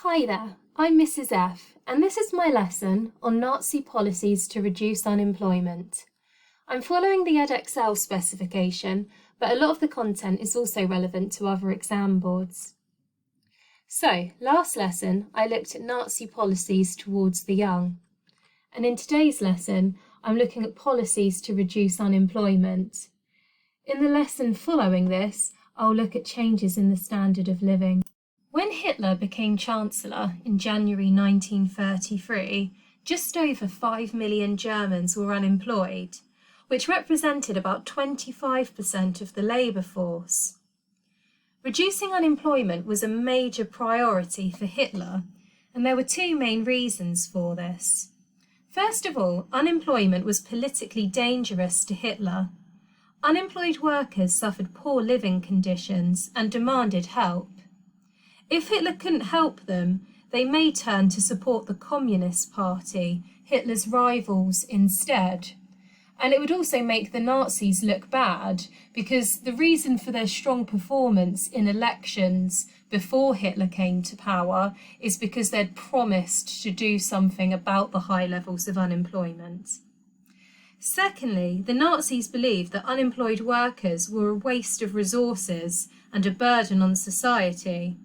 Hi there, I'm Mrs F, and this is my lesson on Nazi policies to reduce unemployment. I'm following the Edexcel specification, but a lot of the content is also relevant to other exam boards. So, last lesson I looked at Nazi policies towards the young, and in today's lesson I'm looking at policies to reduce unemployment. In the lesson following this, I'll look at changes in the standard of living. When Hitler became Chancellor in January 1933, just over 5 million Germans were unemployed, which represented about 25% of the labour force. Reducing unemployment was a major priority for Hitler, and there were two main reasons for this. First of all, unemployment was politically dangerous to Hitler. Unemployed workers suffered poor living conditions and demanded help. If Hitler couldn't help them, they may turn to support the Communist Party, Hitler's rivals, instead. And it would also make the Nazis look bad, because the reason for their strong performance in elections before Hitler came to power is because they'd promised to do something about the high levels of unemployment. Secondly, the Nazis believed that unemployed workers were a waste of resources and a burden on society.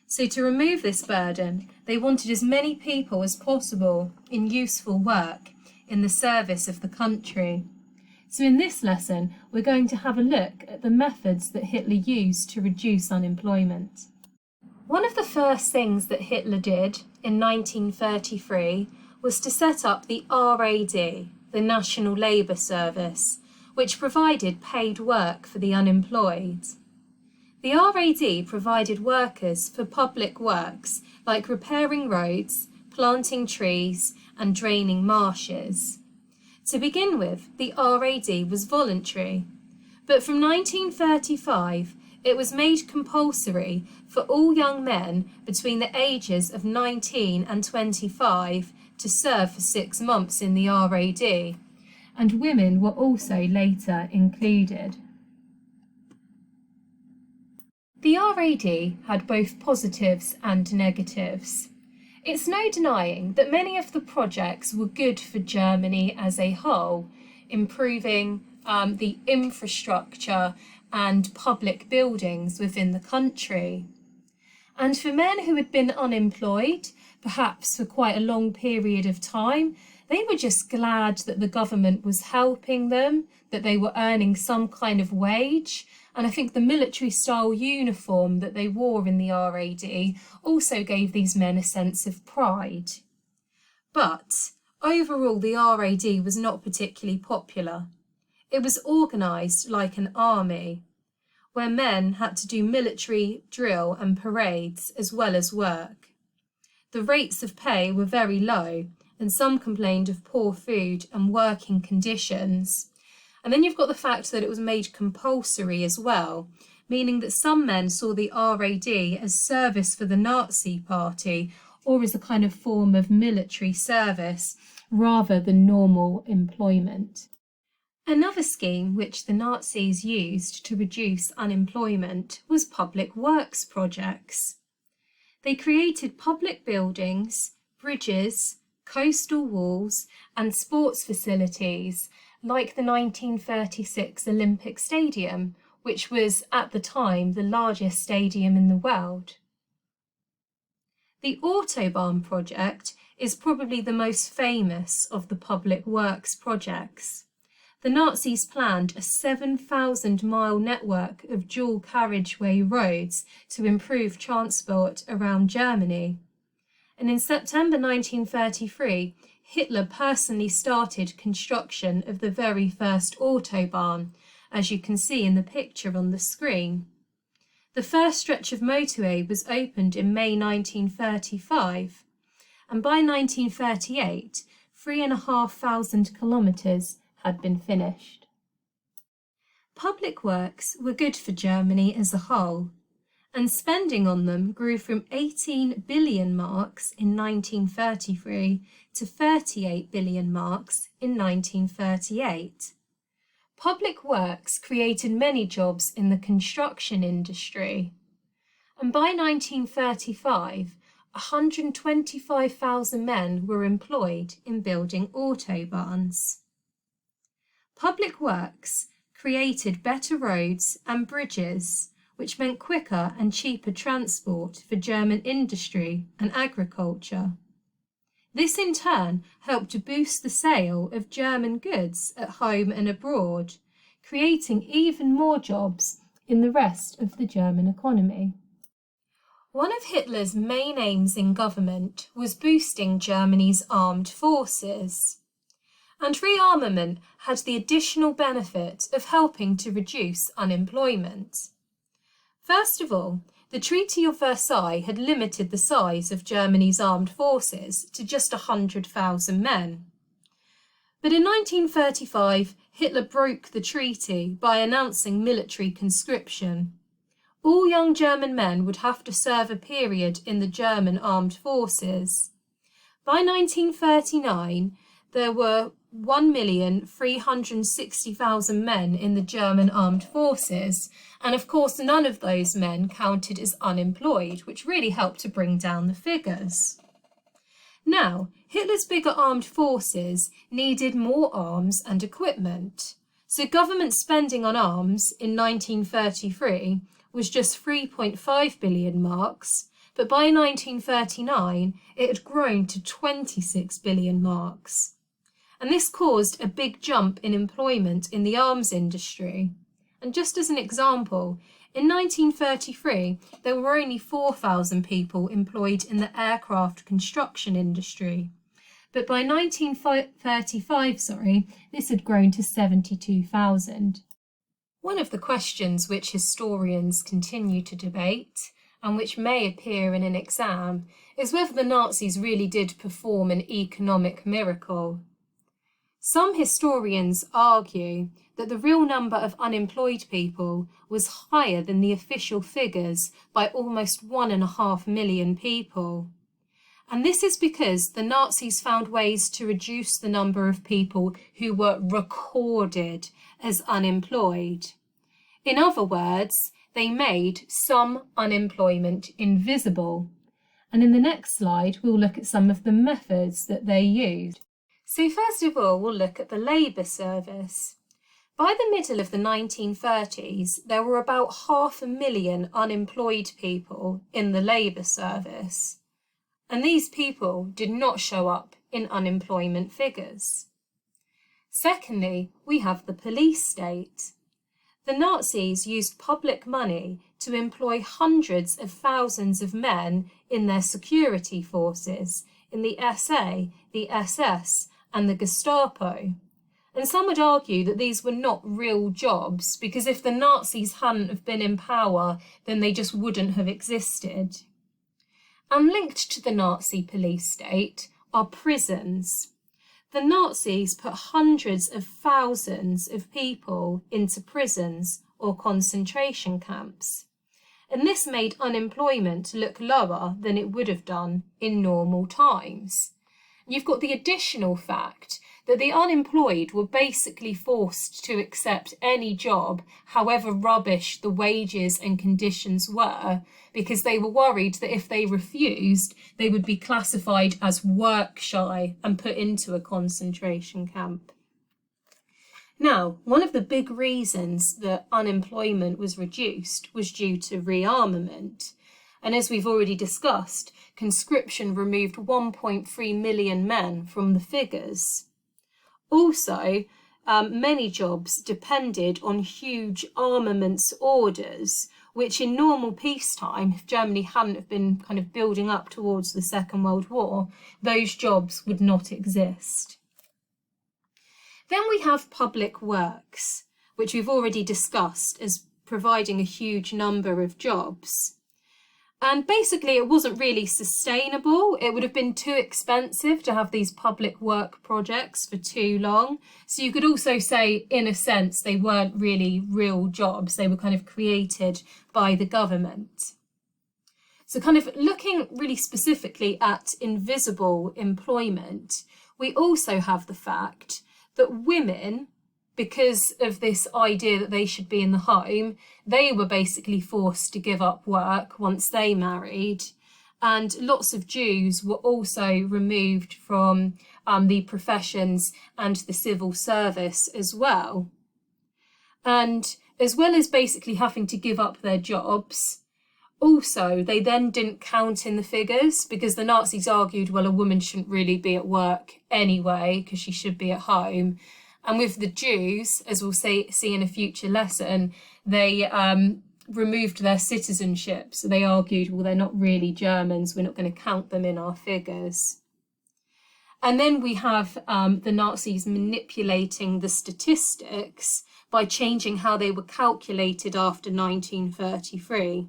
So to remove this burden, they wanted as many people as possible in useful work in the service of the country. So in this lesson, we're going to have a look at the methods that Hitler used to reduce unemployment. One of the first things that Hitler did in 1933 was to set up the RAD, the National Labour Service, which provided paid work for the unemployed. The RAD provided workers for public works like repairing roads, planting trees and draining marshes. To begin with, the RAD was voluntary, but from 1935 it was made compulsory for all young men between the ages of 19 and 25 to serve for 6 months in the RAD, and women were also later included. The RAD had both positives and negatives. It's no denying that many of the projects were good for Germany as a whole, improving the infrastructure and public buildings within the country. And for men who had been unemployed, perhaps for quite a long period of time, they were just glad that the government was helping them, that they were earning some kind of wage. And I think the military-style uniform that they wore in the RAD also gave these men a sense of pride. But overall, the RAD was not particularly popular. It was organised like an army, where men had to do military drill and parades as well as work. The rates of pay were very low, and some complained of poor food and working conditions. And then you've got the fact that it was made compulsory as well, meaning that some men saw the RAD as service for the Nazi Party or as a kind of form of military service rather than normal employment. Another scheme which the Nazis used to reduce unemployment was public works projects. They created public buildings, bridges, coastal walls and sports facilities like the 1936 Olympic Stadium, which was at the time the largest stadium in the world. The autobahn project is probably the most famous of the public works projects. The Nazis planned a 7,000-mile network of dual carriageway roads to improve transport around Germany. And in September 1933, Hitler personally started construction of the very first autobahn, as you can see in the picture on the screen. The first stretch of motorway was opened in May 1935, and by 1938, 3,500 kilometres had been finished. Public works were good for Germany as a whole, and spending on them grew from 18 billion marks in 1933 to 38 billion marks in 1938. Public works created many jobs in the construction industry, and by 1935, 125,000 men were employed in building autobahns. Public works created better roads and bridges, which meant quicker and cheaper transport for German industry and agriculture. This in turn helped to boost the sale of German goods at home and abroad, creating even more jobs in the rest of the German economy. One of Hitler's main aims in government was boosting Germany's armed forces. And rearmament had the additional benefit of helping to reduce unemployment. First of all, the Treaty of Versailles had limited the size of Germany's armed forces to just 100,000 men. But in 1935, Hitler broke the treaty by announcing military conscription. All young German men would have to serve a period in the German armed forces. By 1939, there were 1,360,000 men in the German armed forces, and of course none of those men counted as unemployed, which really helped to bring down the figures. Now, Hitler's bigger armed forces needed more arms and equipment, so government spending on arms in 1933 was just 3.5 billion marks, but by 1939 it had grown to 26 billion marks. And this caused a big jump in employment in the arms industry. And just as an example, in 1933, there were only 4,000 people employed in the aircraft construction industry. But by 1935, this had grown to 72,000. One of the questions which historians continue to debate, and which may appear in an exam, is whether the Nazis really did perform an economic miracle. Some historians argue that the real number of unemployed people was higher than the official figures by almost 1.5 million people. And this is because the Nazis found ways to reduce the number of people who were recorded as unemployed. In other words, they made some unemployment invisible. And in the next slide, we'll look at some of the methods that they used. So first of all, we'll look at the labour service. By the middle of the 1930s, there were about 500,000 unemployed people in the labour service. And these people did not show up in unemployment figures. Secondly, we have the police state. The Nazis used public money to employ hundreds of thousands of men in their security forces, in the SA, the SS, and the Gestapo. And some would argue that these were not real jobs, because if the Nazis hadn't have been in power, then they just wouldn't have existed. And linked to the Nazi police state are prisons. The Nazis put hundreds of thousands of people into prisons or concentration camps. And this made unemployment look lower than it would have done in normal times. You've got the additional fact that the unemployed were basically forced to accept any job, however rubbish the wages and conditions were, because they were worried that if they refused, they would be classified as work shy and put into a concentration camp. Now, one of the big reasons that unemployment was reduced was due to rearmament. And as we've already discussed, conscription removed 1.3 million men from the figures. Also, many jobs depended on huge armaments orders, which in normal peacetime, if Germany hadn't have been kind of building up towards the Second World War, those jobs would not exist. Then we have public works, which we've already discussed as providing a huge number of jobs. And basically it wasn't really sustainable. It would have been too expensive to have these public work projects for too long. So you could also say, in a sense, they weren't really real jobs. They were kind of created by the government. So kind of looking really specifically at invisible employment, we also have the fact that women, because of this idea that they should be in the home, they were basically forced to give up work once they married. and lots of Jews were also removed from the professions and the civil service as well. And as well as basically having to give up their jobs, also they then didn't count in the figures, because the Nazis argued, well, a woman shouldn't really be at work anyway because she should be at home. And with the Jews, as we'll see in a future lesson, they removed their citizenship. So they argued, well, they're not really Germans, we're not going to count them in our figures. And then we have the Nazis manipulating the statistics by changing how they were calculated after 1933.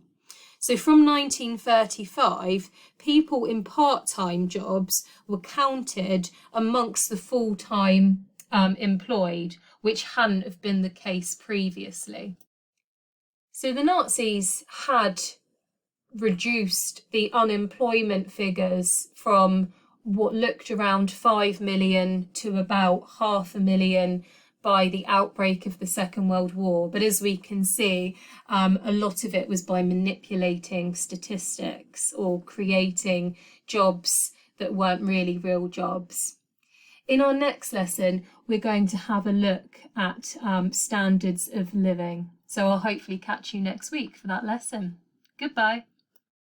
So from 1935, people in part-time jobs were counted amongst the full-time employed, which hadn't have been the case previously. So the Nazis had reduced the unemployment figures from what looked around 5 million to about 500,000 by the outbreak of the Second World War. But as we can see, a lot of it was by manipulating statistics or creating jobs that weren't really real jobs. In our next lesson, we're going to have a look at standards of living. So I'll hopefully catch you next week for that lesson. Goodbye.